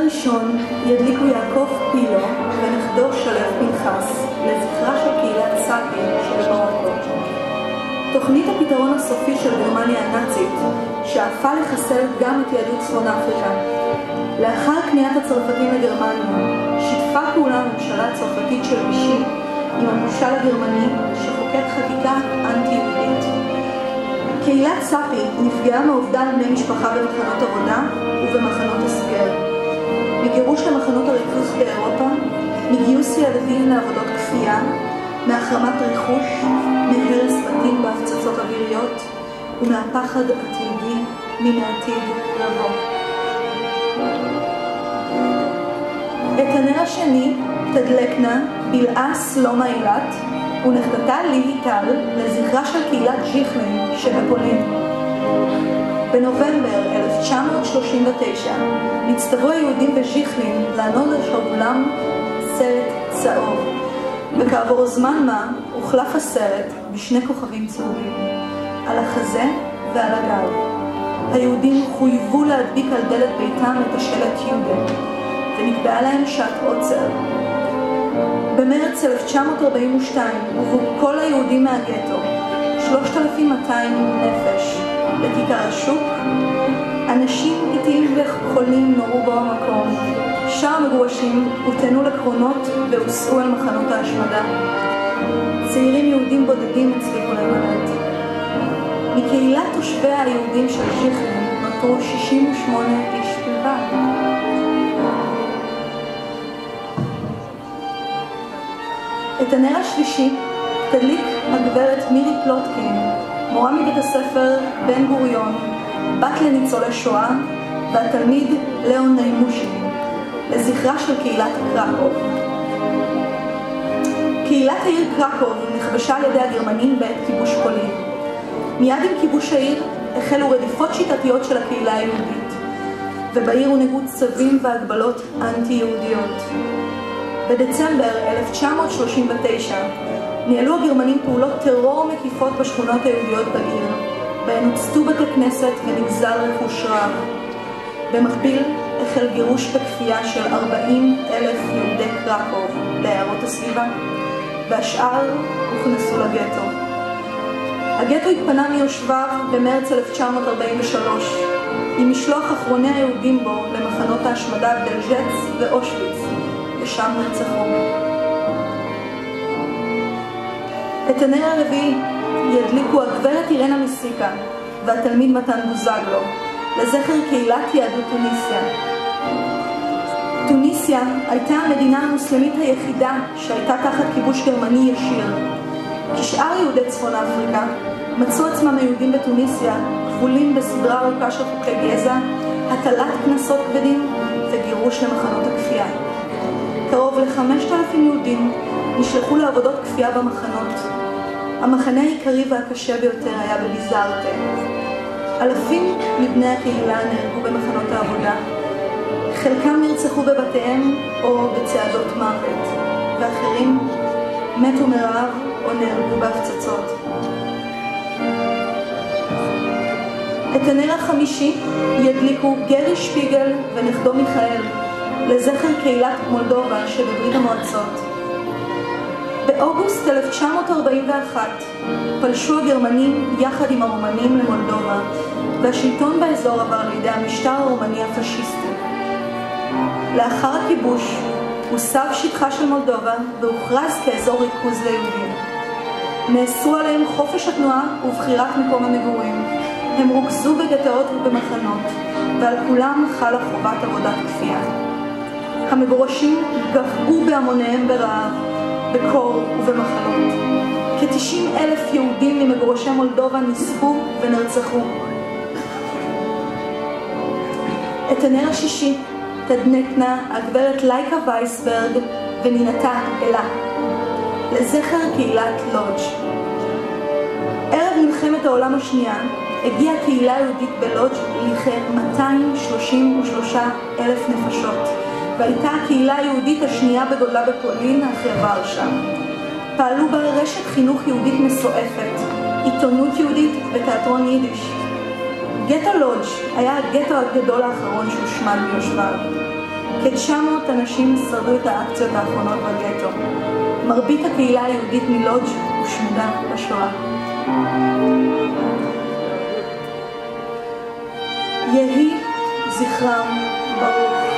ראשון ידליקו יעקב פילו ונכדו שלו פנחס לזכרה של קהילת סאפי שבמרוקו. תוכנית הפתרון הסופי של גרמניה הנאצית שאפה לחסל גם את יהדות צפון אפריקה. לאחר כניעת הצרפתים לגרמניה שיתפה פעולה הממשלה הצרפתית של וישי עם הממשל הגרמני שחוקק חקיקה אנטי-יהודית. קהילת סאפי נפגעה מאובדן בני משפחה במחנות עבודה ובמחנות הסגר, מגירוש למחנות הריכוז באירופה, מגיוס ילדים לעבודות כפייה, מהחרמת רכוש, מהרס בתים בהפצצות אוויריות ומהפחד התמידי מן העתיד לבוא. את הנר השני תדלקנה בלעה סלומה אילת ונחתתה ליטל לזכרה של קהילת ז'יכלין שבפולין. בנובמבר 1939 נצטוו היהודים בז'יכלין לענוד על שרוולם סרט צהוב, וכעבור זמן מה הוחלף הסרט בשני כוכבים צהובים על החזה ועל הגב. היהודים חויבו להדביק על דלת ביתם את השלט יהודה ונקבעה להם שעת עוצר. במרץ 1942 הובאו כל היהודים מהגטו, 3,200 נפש, לכיכר השוק. אנשים איטיים וחולים נורו בו המקום. שאר המגורשים הותנו לקרונות והוסעו אל מחנות ההשמדה. צעירים יהודים בודדים הצליחו להימלט. מקהילת תושבי היהודים של ז'יכלין נותרו 68 איש בלבד. את הנר השלישי תדליק הגברת מירי פלוטקין, מורה מבית הספר בן גוריון, בת לניצולי שואה, והתלמיד ליאון ניימושין, לזכרה של קהילת קרקוב. קהילת העיר קרקוב נכבשה על ידי הגרמנים בעת כיבוש פולין. מיד עם כיבוש העיר החלו רדיפות שיטתיות של הקהילה היהודית, ובעיר הונהגו צווים והגבלות אנטי-יהודיות. בדצמבר 1939 ניהלו הגרמנים פעולות טרור מקיפות בשכונות היהודיות בעיר, בהן הוצתו בתי כנסת ונגזל רכוש רב. במקביל החל גירוש בכפייה של 40,000 יהודי קרקוב לעיירות הסביבה, והשאר הוכנסו לגטו. הגטו התפנה מיושביו במרץ 1943, עם משלוח אחרוני היהודים בו למחנות ההשמדה בלז'ץ ואושוויץ, ושם נרצחו. את הנר הרביעי ידליקו הגברת אירנה מסיקה והתלמיד מתן בוזגלו לזכר קהילת יהדות טוניסיה. טוניסיה הייתה המדינה המוסלמית היחידה שהייתה תחת כיבוש גרמני ישיר. כשאר יהודי צפון אפריקה מצאו עצמם היהודים בטוניסיה כבולים בסדרה ארוכה של חוקי גזע, הטלת קנסות כבדים וגירוש למחנות הכפייה. קרוב ל5,000 יהודים נשלחו לעבודות כפייה במחנות. המחנה העיקרי והקשה ביותר היה בביזארטה. אלפים מבני הקהילה נהרגו במחנות העבודה. חלקם נרצחו בבתיהם או בצעדות מוות, ואחרים מתו מרעב או נהרגו בהפצצות. את הנר החמישי ידליקו גרי שפיגל ונכדו מיכאל לזכר קהילת מולדובה שבברית המועצות. באוגוסט 1941 פלשו הגרמנים יחד עם הרומנים למולדובה, והשלטון באזור עבר לידי המשטר הרומני הפשיסטי. לאחר הכיבוש הוסב שטחה של מולדובה והוכרז כאזור ריכוז ליהודים. נאסרו עליהם חופש התנועה ובחירת מקום המגורים. הם רוכזו בגטאות ובמחנות, ועל כולם חלה חובת עבודת כפייה. המגורשים גבעו בהמוניהם ברעב, בקור ובמחלות. כ-90,000 יהודים ממגורשי מולדובה נספו ונרצחו. את הנר השישי תדלקנה הגברת לייקה וייסברג ונינתה אלה לזכר קהילת לודג'. ערב מלחמת העולם השנייה הגיעה קהילה יהודית בלודג' לכ-233,000 נפשות, והייתה הקהילה היהודית השנייה בגודלה בפולין אחרי ורשה. פעלו בה רשת חינוך יהודית מסועפת, עיתונות יהודית ותיאטרון יידיש. גטו לודג' היה הגטו הגדול האחרון שהושמד מיושביו. כ-900 אנשים שרדו את האקציות האחרונות בגטו. מרבית הקהילה היהודית מלודג' הושמדה בשואה. יהי זכרם ברוך.